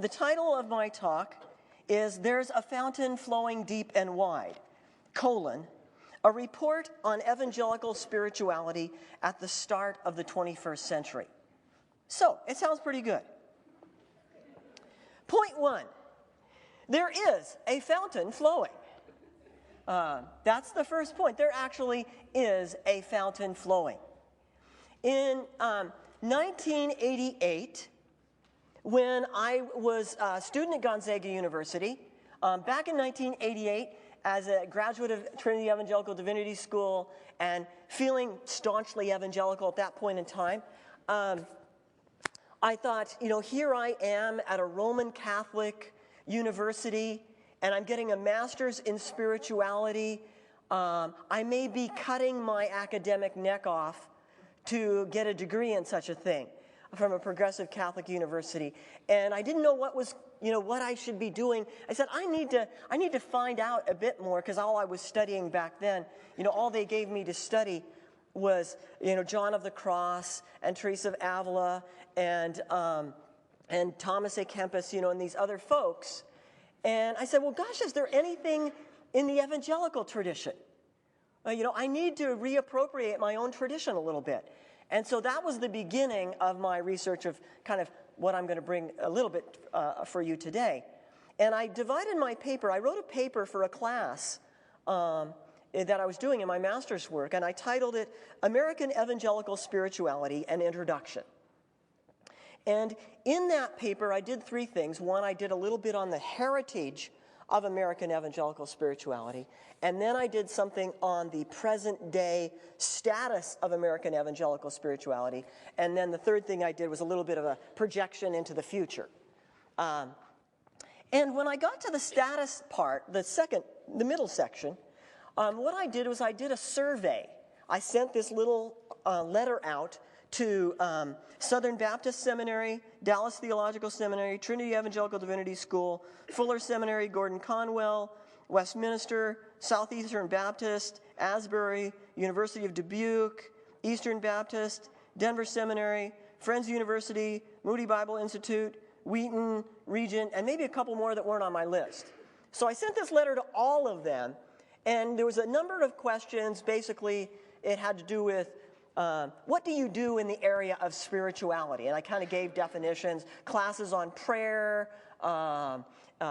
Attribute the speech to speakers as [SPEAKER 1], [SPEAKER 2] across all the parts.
[SPEAKER 1] the title of my talk is There's a Fountain Flowing Deep and Wide, a report on evangelical spirituality at the start of the 21st century. So, it sounds pretty good. Point one, there is a fountain flowing. That's the first point. There actually is a fountain flowing. In 1988, when I was a student at Gonzaga University, back in 1988, as a graduate of Trinity Evangelical Divinity School and feeling staunchly evangelical at that point in time, I thought, here I am at a Roman Catholic university, and I'm getting a master's in spirituality. I may be cutting my academic neck off to get a degree in such a thing from a progressive Catholic university. And I didn't know what was, what I should be doing. I said, I need to find out a bit more, because all I was studying back then, all they gave me to study was, John of the Cross and Teresa of Avila and Thomas A. Kempis, and these other folks. And I said, well, gosh, is there anything in the evangelical tradition? I need to reappropriate my own tradition a little bit. And so that was the beginning of my research of kind of what I'm going to bring a little bit for you today. And I divided my paper. I wrote a paper for a class that I was doing in my master's work, and I titled it American Evangelical Spirituality, an Introduction. And in that paper, I did three things. One, I did a little bit on the heritage of American evangelical spirituality, and then I did something on the present-day status of American evangelical spirituality, and then the third thing I did was a little bit of a projection into the future. And when I got to the status part, the middle section, what I did was I did a survey. I sent this little letter out to Southern Baptist Seminary, Dallas Theological Seminary, Trinity Evangelical Divinity School, Fuller Seminary, Gordon Conwell, Westminster, Southeastern Baptist, Asbury, University of Dubuque, Eastern Baptist, Denver Seminary, Friends University, Moody Bible Institute, Wheaton, Regent, and maybe a couple more that weren't on my list. So I sent this letter to all of them, and there was a number of questions. Basically, it had to do with what do you do in the area of spirituality? And I kind of gave definitions, classes on prayer,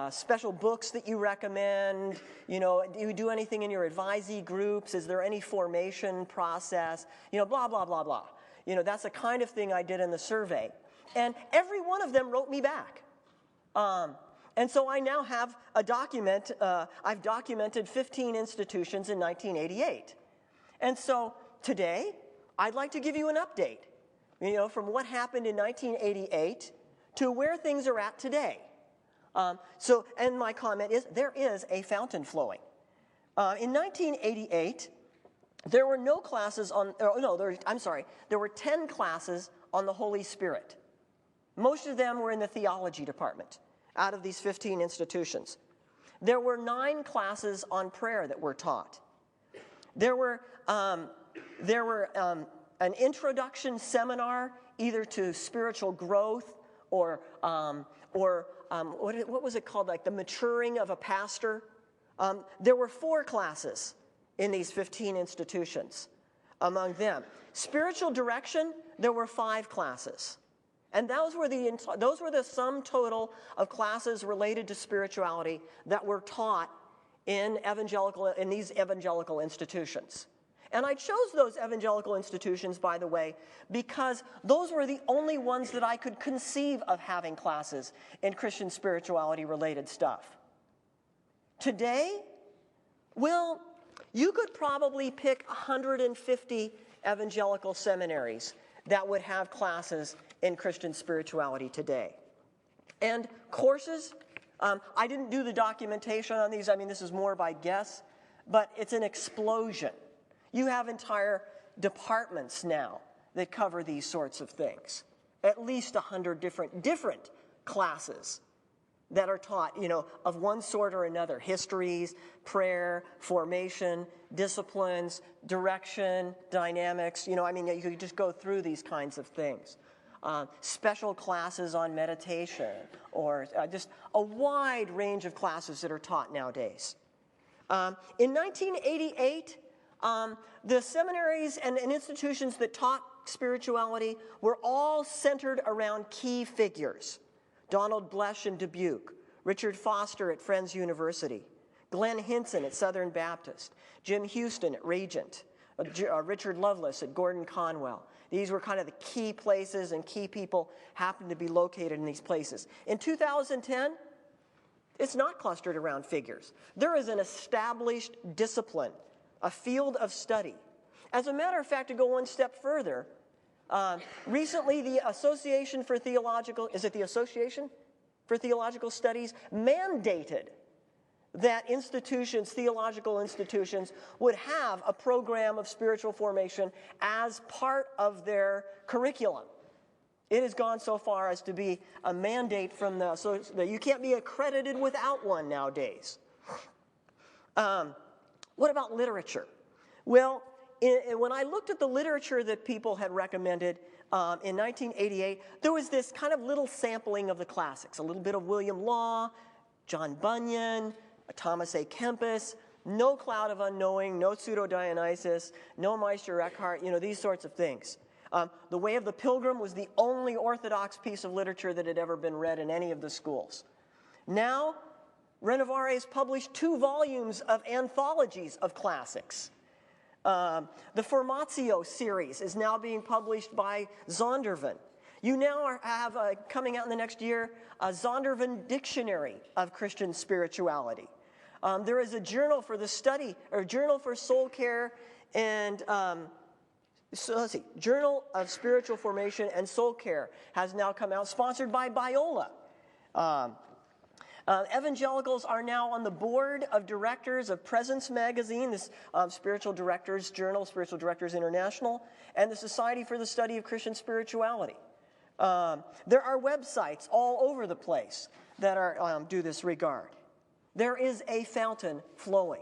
[SPEAKER 1] special books that you recommend, do you do anything in your advisee groups? Is there any formation process? Blah, blah, blah, blah. That's the kind of thing I did in the survey. And every one of them wrote me back. And so I now have a document. I've documented 15 institutions in 1988. And so today, I'd like to give you an update, from what happened in 1988 to where things are at today. And my comment is, there is a fountain flowing. In 1988, there were no classes on, there were 10 classes on the Holy Spirit. Most of them were in the theology department out of these 15 institutions. There were 9 classes on prayer that were taught. There were an introduction seminar either to spiritual growth or what was it called, like the maturing of a pastor. There were 4 classes in these 15 institutions. Among them, spiritual direction, there were 5 classes. And those were the sum total of classes related to spirituality that were taught in these evangelical institutions. And I chose those evangelical institutions, by the way, because those were the only ones that I could conceive of having classes in Christian spirituality-related stuff. Today, well, you could probably pick 150 evangelical seminaries that would have classes in Christian spirituality today. And courses, I didn't do the documentation on these. I mean, this is more by guess, but it's an explosion. You have entire departments now that cover these sorts of things. At least 100 different classes that are taught, of one sort or another. Histories, prayer, formation, disciplines, direction, dynamics. You could just go through these kinds of things. special classes on meditation, or just a wide range of classes that are taught nowadays. In 1988, the seminaries and institutions that taught spirituality were all centered around key figures. Donald Blesh in Dubuque, Richard Foster at Friends University, Glenn Hinson at Southern Baptist, Jim Houston at Regent, Richard Lovelace at Gordon Conwell. These were kind of the key places, and key people happened to be located in these places. In 2010, it's not clustered around figures. There is an established discipline, a field of study. As a matter of fact, to go one step further, recently the Association for Theological, is it the Association for Theological Studies, mandated that institutions, theological institutions, would have a program of spiritual formation as part of their curriculum. It has gone so far as to be a mandate from so that you can't be accredited without one nowadays. What about literature? Well, when I looked at the literature that people had recommended in 1988, there was this kind of little sampling of the classics, a little bit of William Law, John Bunyan, Thomas A. Kempis, no Cloud of Unknowing, no Pseudo-Dionysus, no Meister Eckhart, these sorts of things. The Way of the Pilgrim was the only Orthodox piece of literature that had ever been read in any of the schools. Now, Renovare has published 2 volumes of anthologies of classics. The Formatio series is now being published by Zondervan. You now have, coming out in the next year, a Zondervan Dictionary of Christian Spirituality. There is a journal for the study, or Journal for Soul Care and, Journal of Spiritual Formation and Soul Care has now come out, sponsored by Biola. Evangelicals are now on the board of directors of Presence Magazine, this Spiritual Directors Journal, Spiritual Directors International, and the Society for the Study of Christian Spirituality. There are websites all over the place that are do this regard. There is a fountain flowing.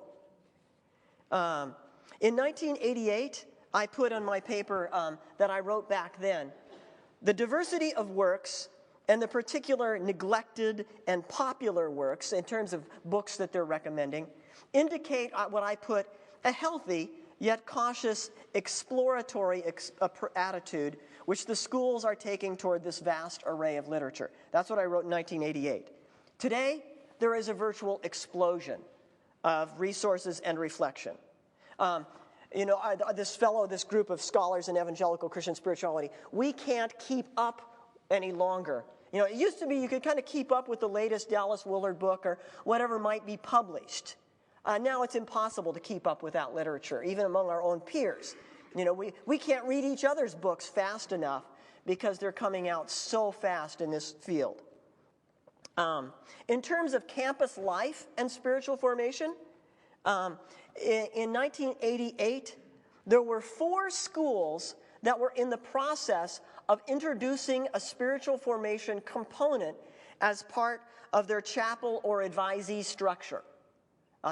[SPEAKER 1] In 1988, I put on my paper that I wrote back then, the diversity of works and the particular neglected and popular works in terms of books that they're recommending indicate what I put a healthy yet cautious exploratory attitude which the schools are taking toward this vast array of literature. That's what I wrote in 1988. Today, there is a virtual explosion of resources and reflection. This group of scholars in evangelical Christian spirituality, we can't keep up any longer. It used to be you could kind of keep up with the latest Dallas Willard book or whatever might be published. Now it's impossible to keep up with that literature, even among our own peers. We can't read each other's books fast enough because they're coming out so fast in this field. In terms of campus life and spiritual formation, in 1988, there were 4 schools that were in the process of introducing a spiritual formation component as part of their chapel or advisee structure.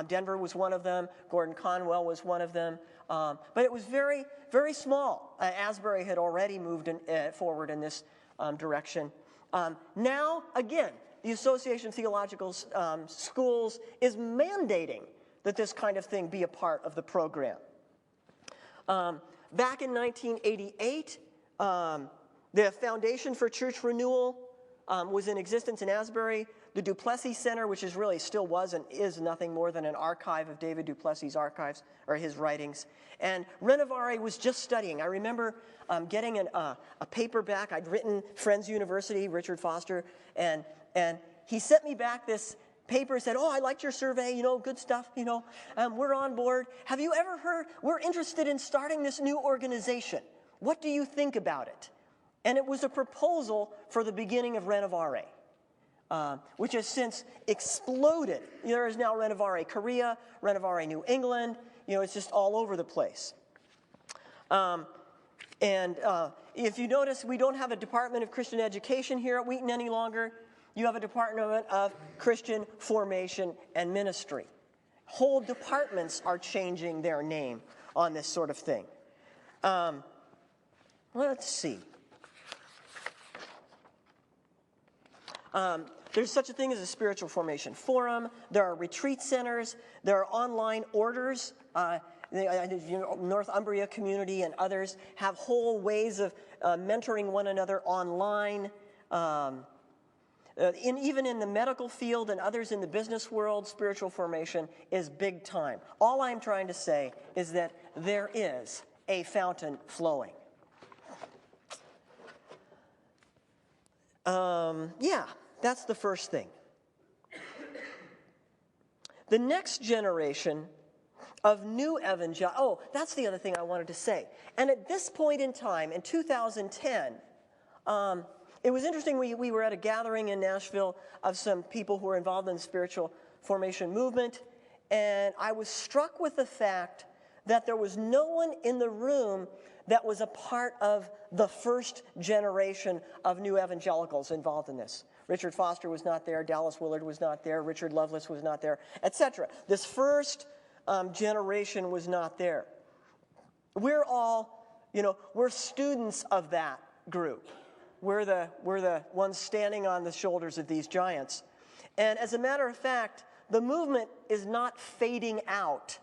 [SPEAKER 1] Denver was one of them. Gordon Conwell was one of them. But it was very, very small. Asbury had already moved forward in this direction. Now, again, the Association of Theological Schools is mandating that this kind of thing be a part of the program. Back in 1988, the Foundation for Church Renewal was in existence in Asbury. The Duplessis Center, which is really still was and is nothing more than an archive of David Duplessis' archives, or his writings. And Renovare was just studying. I remember getting a paperback. I'd written Friends University, Richard Foster, and he sent me back this paper, said, I liked your survey, good stuff, we're on board. Have you ever heard, we're interested in starting this new organization. What do you think about it? And it was a proposal for the beginning of Renovare, which has since exploded. There is now Renovare Korea, Renovare New England, it's just all over the place. If you notice, we don't have a Department of Christian Education here at Wheaton any longer. You have a Department of Christian Formation and Ministry. Whole departments are changing their name on this sort of thing. Let's see. There's such a thing as a spiritual formation forum. There are retreat centers. There are online orders. The Northumbria community and others have whole ways of mentoring one another online. Even in the medical field and others in the business world, spiritual formation is big time. All I'm trying to say is that there is a fountain flowing. That's the first thing. The next generation of new evangelical, that's the other thing I wanted to say. And at this point in time, in 2010, it was interesting, we were at a gathering in Nashville of some people who were involved in the spiritual formation movement, and I was struck with the fact that there was no one in the room that was a part of the first generation of new evangelicals involved in this. Richard Foster was not there, Dallas Willard was not there, Richard Lovelace was not there, etc. This first generation was not there. We're all, we're students of that group. We're the ones standing on the shoulders of these giants. And as a matter of fact, the movement is not fading out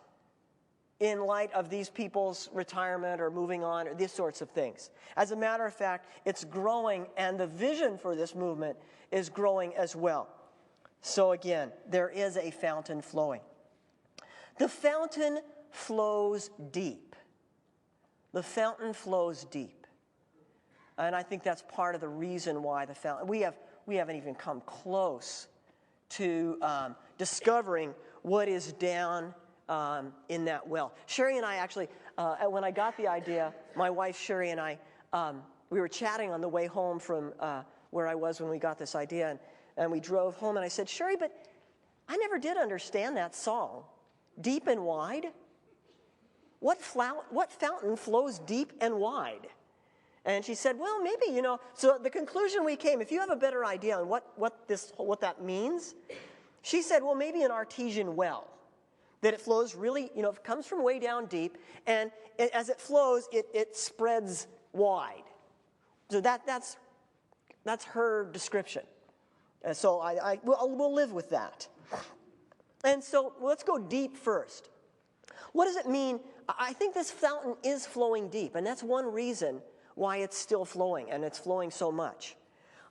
[SPEAKER 1] in light of these people's retirement or moving on or these sorts of things. As a matter of fact, it's growing, and the vision for this movement is growing as well. So again, there is a fountain flowing. The fountain flows deep. The fountain flows deep. And I think that's part of the reason why the fountain, we haven't even come close to discovering what is down in that well. Sherry and I actually, when I got the idea, my wife Sherry and I, we were chatting on the way home from where I was when we got this idea, and we drove home, and I said, Sherry, but I never did understand that song, Deep and Wide. What fountain flows deep and wide? And she said, well, maybe, so the conclusion we came, if you have a better idea on what that means, she said, well, maybe an artesian well, that it flows really, it comes from way down deep, and as it flows, it spreads wide. So that's her description. And so we'll live with that. And so let's go deep first. What does it mean? I think this fountain is flowing deep, and that's one reason why it's still flowing, and it's flowing so much.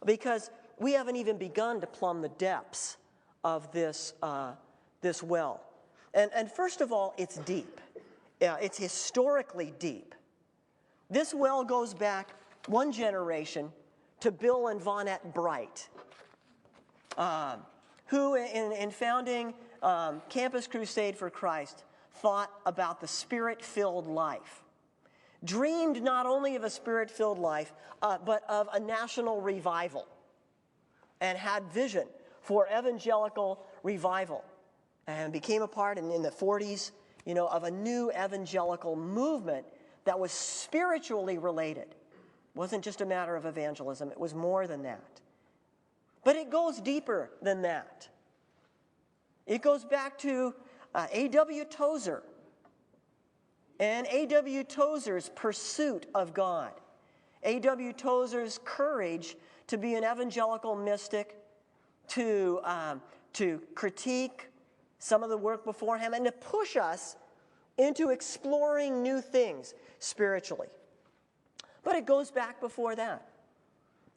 [SPEAKER 1] Because we haven't even begun to plumb the depths of this well. And first of all, it's deep. It's historically deep. This well goes back one generation to Bill and Vonette Bright, who in founding Campus Crusade for Christ thought about the Spirit-filled life. Dreamed not only of a Spirit-filled life, but of a national revival, and had vision for evangelical revival, and became a part in the 40s, of a new evangelical movement that was spiritually related. It wasn't just a matter of evangelism, it was more than that. But it goes deeper than that. It goes back to A.W. Tozer, and A.W. Tozer's pursuit of God. A.W. Tozer's courage to be an evangelical mystic, to critique some of the work before him, and to push us into exploring new things spiritually. But it goes back before that.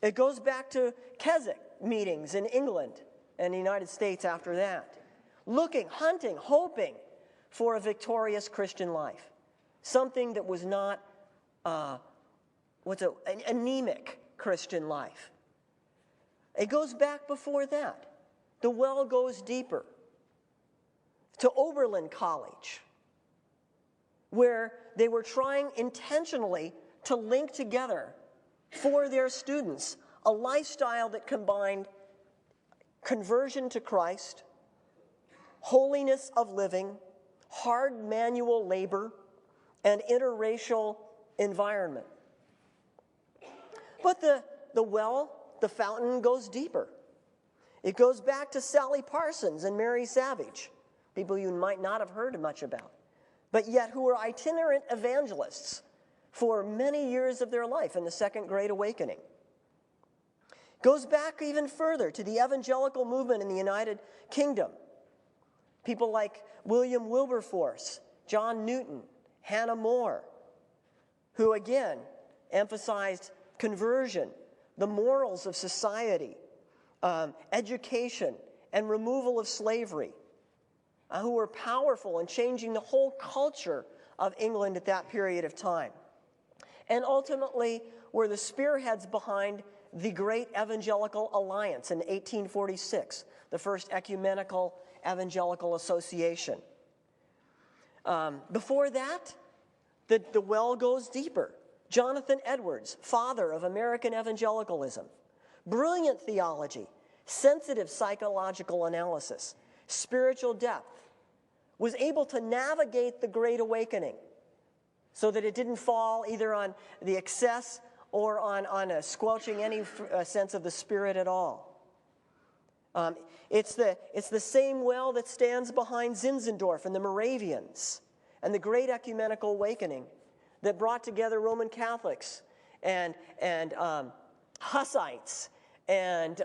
[SPEAKER 1] It goes back to Keswick meetings in England and the United States after that. Looking, hunting, hoping for a victorious Christian life. Something that was not an anemic Christian life. It goes back before that. The well goes deeper to Oberlin College, where they were trying intentionally to link together for their students a lifestyle that combined conversion to Christ, holiness of living, hard manual labor, and interracial environment. But the fountain goes deeper. It goes back to Sally Parsons and Mary Savage, people you might not have heard much about, but yet who were itinerant evangelists for many years of their life in the Second Great Awakening. Goes back even further to the Evangelical movement in the United Kingdom. People like William Wilberforce, John Newton, Hannah More, who again emphasized conversion, the morals of society, education, and removal of slavery, who were powerful in changing the whole culture of England at that period of time. And ultimately were the spearheads behind the Great Evangelical Alliance in 1846, the first ecumenical evangelical association. Before that, the well goes deeper. Jonathan Edwards, father of American evangelicalism, brilliant theology, sensitive psychological analysis, spiritual depth, was able to navigate the Great Awakening so that it didn't fall either on the excess or on squelching any sense of the Spirit at all. It's the same well that stands behind Zinzendorf and the Moravians and the Great Ecumenical Awakening that brought together Roman Catholics and Hussites and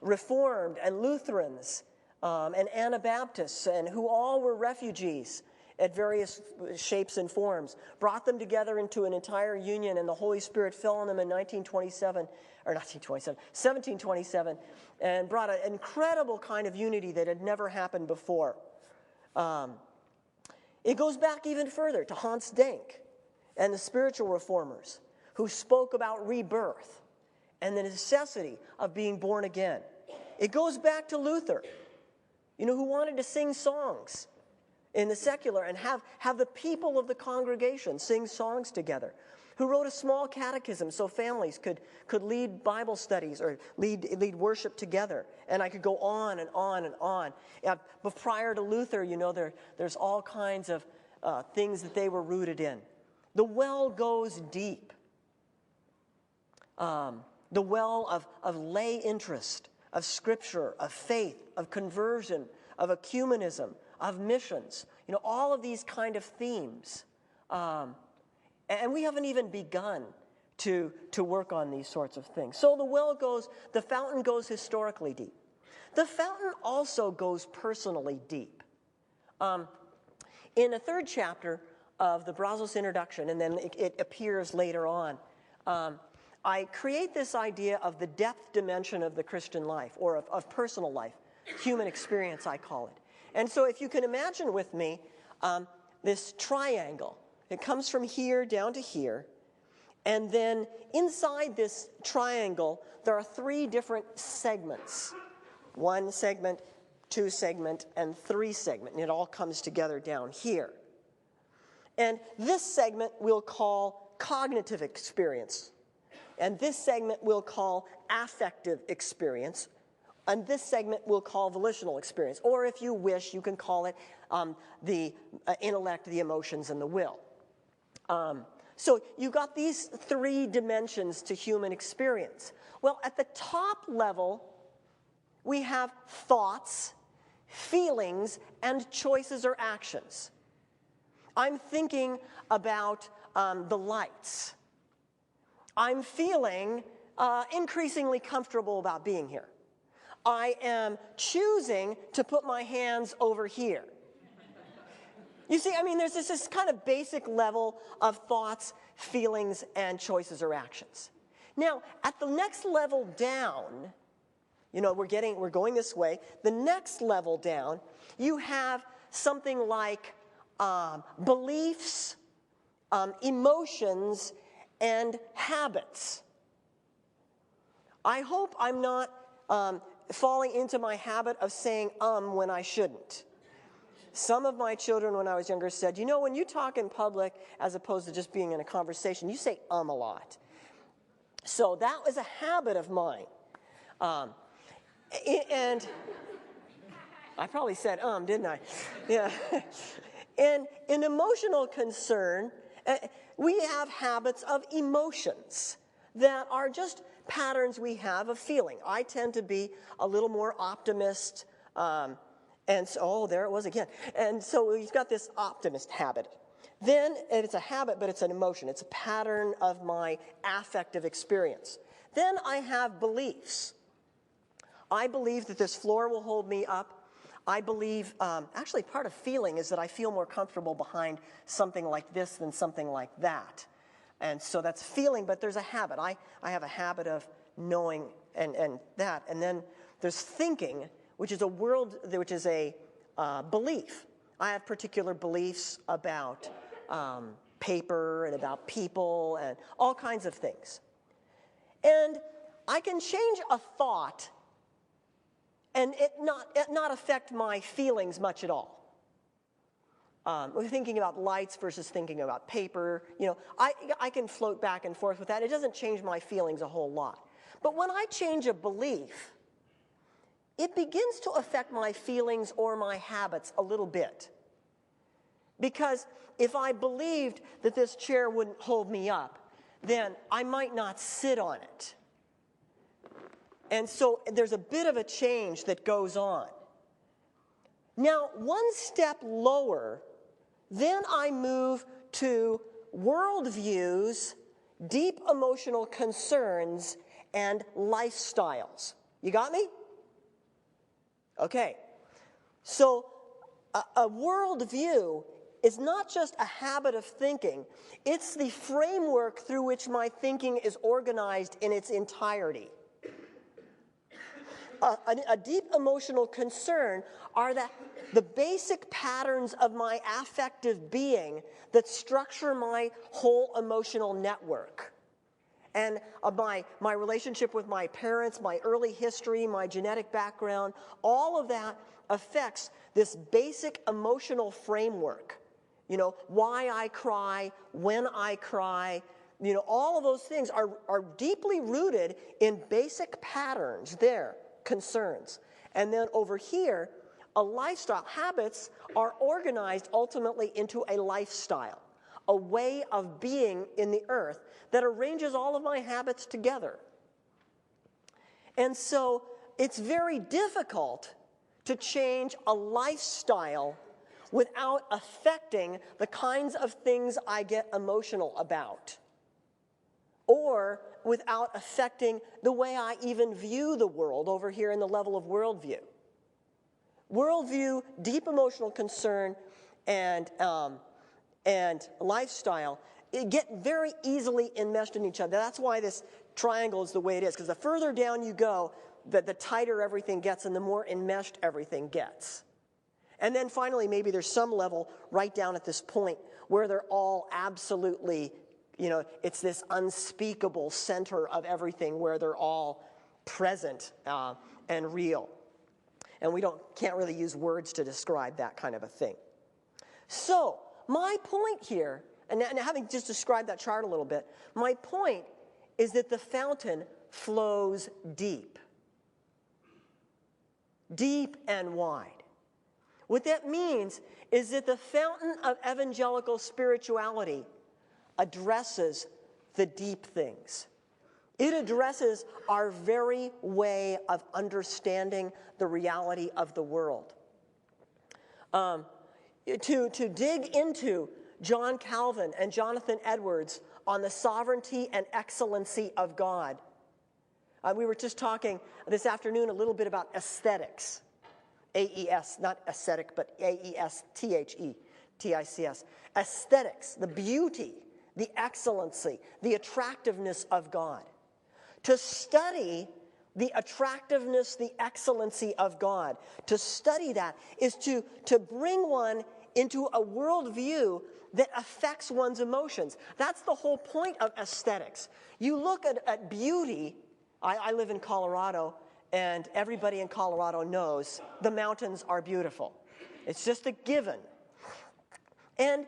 [SPEAKER 1] Reformed and Lutherans and Anabaptists, and who all were refugees at various shapes and forms, brought them together into an entire union, and the Holy Spirit fell on them in 1727, and brought an incredible kind of unity that had never happened before. It goes back even further to Hans Denk and the spiritual reformers who spoke about rebirth and the necessity of being born again. It goes back to Luther, who wanted to sing songs in the secular and have the people of the congregation sing songs together, who wrote a small catechism so families could lead Bible studies or lead worship together. And I could go on and on and on. But prior to Luther, there's all kinds of things that they were rooted in. The well goes deep. The well of lay interest, of Scripture, of faith, of conversion, of ecumenism, of missions, all of these kind of themes. And we haven't even begun to work on these sorts of things. So the fountain goes historically deep. The fountain also goes personally deep. In the third chapter of the Brazos introduction, and then it appears later on, I create this idea of the depth dimension of the Christian life, or of personal life, human experience, I call it. And so if you can imagine with me this triangle. It comes from here down to here. And then inside this triangle, there are three different segments. 1 segment, 2 segment, and 3 segment. And it all comes together down here. And this segment we'll call cognitive experience. And this segment we'll call affective experience. And this segment we'll call volitional experience. Or if you wish, you can call it the intellect, the emotions, and the will. So you've got these 3 dimensions to human experience. Well, at the top level, we have thoughts, feelings, and choices or actions. I'm thinking about the lights. I'm feeling increasingly comfortable about being here. I am choosing to put my hands over here. You see, there's this kind of basic level of thoughts, feelings, and choices or actions. Now, at the next level down, we're going this way. The next level down, you have something like beliefs, emotions, and habits. I hope I'm not falling into my habit of saying when I shouldn't. Some of my children, when I was younger, said, when you talk in public, as opposed to just being in a conversation, you say a lot. So that was a habit of mine. And I probably said didn't I? Yeah. And in emotional concern, we have habits of emotions that are just patterns we have of feeling. I tend to be a little more optimist, and so, there it was again. And so we've got this optimist habit. Then, and it's a habit, but it's an emotion. It's a pattern of my affective experience. Then I have beliefs. I believe that this floor will hold me up. I believe, actually part of feeling is that I feel more comfortable behind something like this than something like that. And so that's feeling, but there's a habit. I have a habit of knowing and that. And then there's thinking, which is a belief. I have particular beliefs about paper and about people and all kinds of things. And I can change a thought and it not affect my feelings much at all. We're thinking about lights versus thinking about paper. I can float back and forth with that. It doesn't change my feelings a whole lot. But when I change a belief, it begins to affect my feelings or my habits a little bit. Because if I believed that this chair wouldn't hold me up, then I might not sit on it. And so there's a bit of a change that goes on. Now, one step lower, then I move to worldviews, deep emotional concerns, and lifestyles. You got me? Okay. So a worldview is not just a habit of thinking. It's the framework through which my thinking is organized in its entirety. A deep emotional concern are the basic patterns of my affective being that structure my whole emotional network. And my relationship with my parents, my early history, my genetic background, all of that affects this basic emotional framework. Why I cry, when I cry, all of those things are deeply rooted in basic patterns there. Concerns. And then over here, a lifestyle. Habits are organized ultimately into a lifestyle, a way of being in the earth that arranges all of my habits together. And so it's very difficult to change a lifestyle without affecting the kinds of things I get emotional about, or without affecting the way I even view the world over here in the level of worldview. Worldview, deep emotional concern, and lifestyle get very easily enmeshed in each other. That's why this triangle is the way it is, because the further down you go, the tighter everything gets and the more enmeshed everything gets. And then finally, maybe there's some level right down at this point where they're all absolutely, it's this unspeakable center of everything where they're all present and real. And we can't really use words to describe that kind of a thing. So, my point here, and having just described that chart a little bit, my point is that the fountain flows deep. Deep and wide. What that means is that the fountain of evangelical spirituality addresses the deep things. It addresses our very way of understanding the reality of the world. To dig into John Calvin and Jonathan Edwards on the sovereignty and excellency of God. We were just talking this afternoon a little bit about aesthetics. A-E-S, not aesthetic, but A-E-S-T-H-E-T-I-C-S. Aesthetics, the beauty, the excellency, the attractiveness of God. To study the attractiveness, the excellency of God, to study that is to bring one into a worldview that affects one's emotions. That's the whole point of aesthetics. You look at beauty. I live in Colorado, and everybody in Colorado knows the mountains are beautiful. It's just a given. And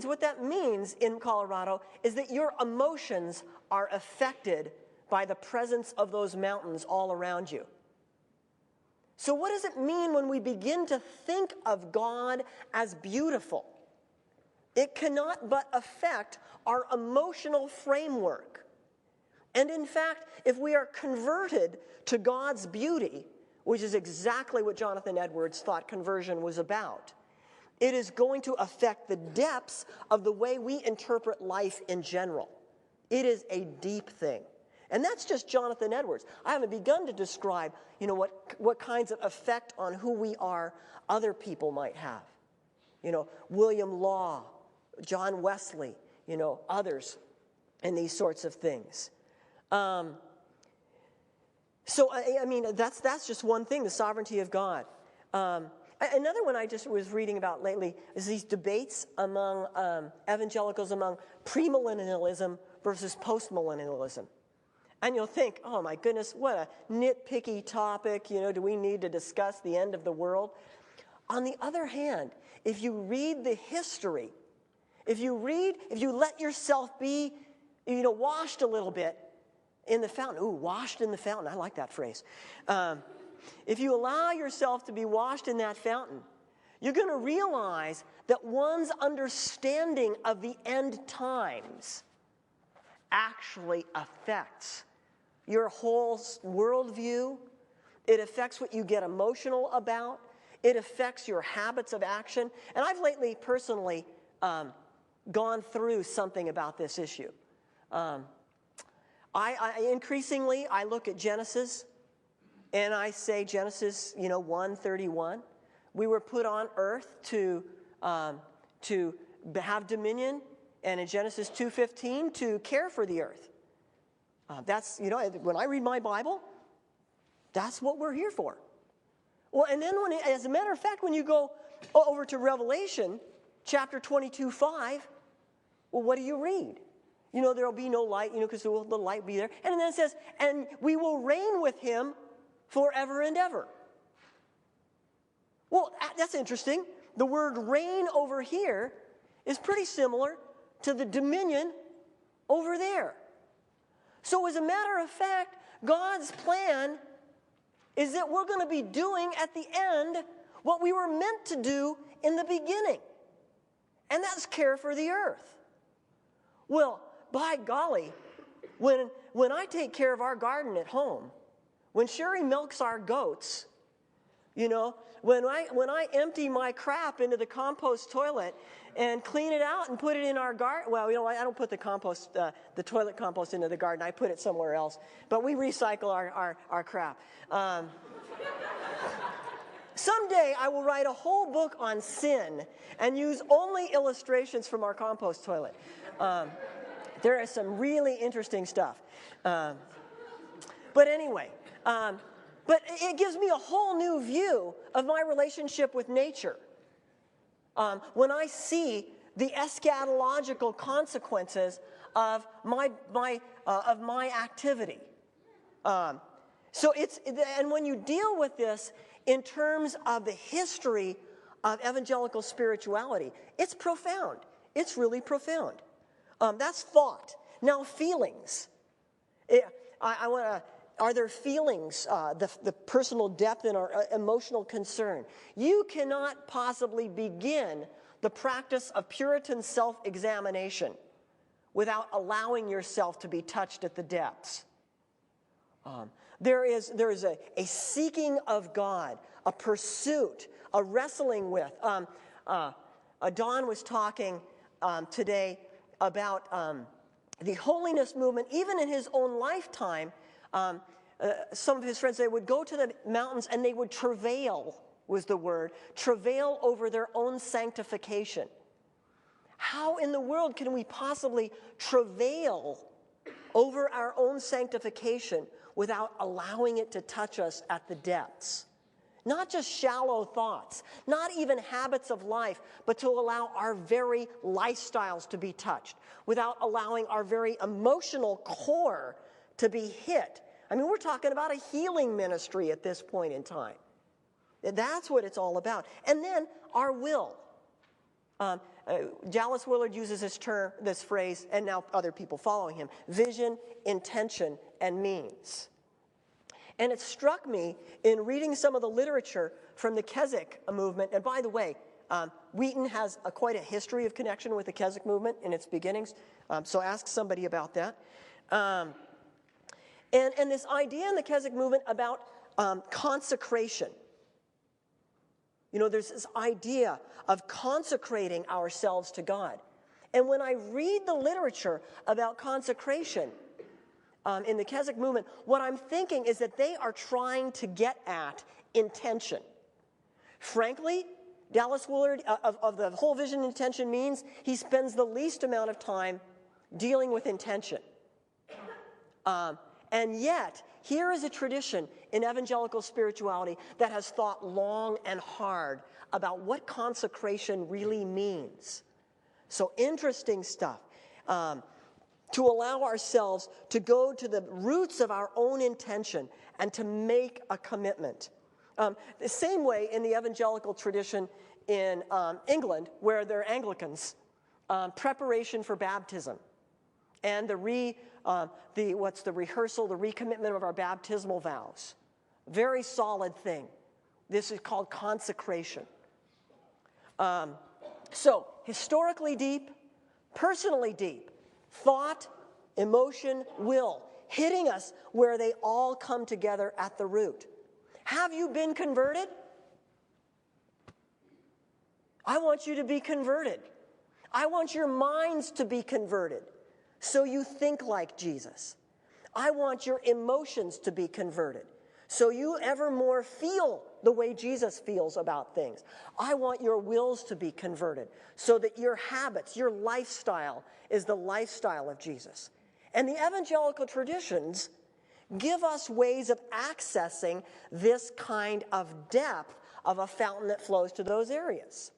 [SPEAKER 1] what that means in Colorado is that your emotions are affected by the presence of those mountains all around you. So what does it mean when we begin to think of God as beautiful? It cannot but affect our emotional framework. And in fact, if we are converted to God's beauty, which is exactly what Jonathan Edwards thought conversion was about, it is going to affect the depths of the way we interpret life in general. It is a deep thing. And that's just Jonathan Edwards. I haven't begun to describe, what kinds of effect on who we are other people might have. William Law, John Wesley, others, and these sorts of things. So, that's just one thing, the sovereignty of God. Another one I just was reading about lately is these debates among evangelicals among premillennialism versus postmillennialism. And you'll think, oh my goodness, what a nitpicky topic, do we need to discuss the end of the world? On the other hand, if you read the history, if you let yourself be, washed a little bit in the fountain. Ooh, washed in the fountain. I like that phrase. If you allow yourself to be washed in that fountain, you're going to realize that one's understanding of the end times actually affects your whole worldview. It affects what you get emotional about. It affects your habits of action. And I've lately personally gone through something about this issue. Increasingly, I look at Genesis, and I say Genesis, 1:31. We were put on earth to have dominion, and in Genesis 2:15 to care for the earth. That's, when I read my Bible, that's what we're here for. Well, and then as a matter of fact, when you go over to Revelation, chapter 22:5, well, what do you read? There will be no light, because the light be there. And then it says, and we will reign with him forever and ever. Well, that's interesting. The word reign over here is pretty similar to the dominion over there. So as a matter of fact, God's plan is that we're going to be doing at the end what we were meant to do in the beginning. And that's care for the earth. Well, by golly, when I take care of our garden at home, when Sherry milks our goats, when I empty my crap into the compost toilet and clean it out and put it in our garden, well, I don't put the toilet compost into the garden. I put it somewhere else. But we recycle our crap. Someday I will write a whole book on sin and use only illustrations from our compost toilet. There is some really interesting stuff. But anyway, but it gives me a whole new view of my relationship with nature. When I see the eschatological consequences of my activity. And when you deal with this in terms of the history of evangelical spirituality, it's profound. It's really profound. That's thought. Now, feelings. Are there feelings, the personal depth in our emotional concern? You cannot possibly begin the practice of Puritan self-examination without allowing yourself to be touched at the depths. There is a seeking of God, a pursuit, a wrestling with. Don was talking today about the holiness movement. Even in his own lifetime, some of his friends, they would go to the mountains and they would travail, was the word, travail over their own sanctification. How in the world can we possibly travail over our own sanctification without allowing it to touch us at the depths? Not just shallow thoughts, not even habits of life, but to allow our very lifestyles to be touched, without allowing our very emotional core to be hit. I mean, we're talking about a healing ministry at this point in time. That's what it's all about. And then our will. Dallas Willard uses this phrase, and now other people following him: vision, intention, and means. And it struck me in reading some of the literature from the Keswick movement. And by the way, Wheaton has quite a history of connection with the Keswick movement in its beginnings. So ask somebody about that. And this idea in the Keswick movement about consecration. There's this idea of consecrating ourselves to God. And when I read the literature about consecration, in the Keswick movement, what I'm thinking is that they are trying to get at intention. Frankly, Dallas Willard, of the whole vision intention means, he spends the least amount of time dealing with intention. And yet, here is a tradition in evangelical spirituality that has thought long and hard about what consecration really means. So interesting stuff. To allow ourselves to go to the roots of our own intention and to make a commitment. The same way in the evangelical tradition in England, where they're Anglicans, preparation for baptism and the recommitment of our baptismal vows. Very solid thing. This is called consecration. So, historically deep, personally deep, thought, emotion, will, hitting us where they all come together at the root. Have you been converted? I want you to be converted. I want your minds to be converted so you think like Jesus. I want your emotions to be converted so you ever more feel the way Jesus feels about things. I want your wills to be converted so that your habits, your lifestyle is the lifestyle of Jesus. And the evangelical traditions give us ways of accessing this kind of depth of a fountain that flows to those areas.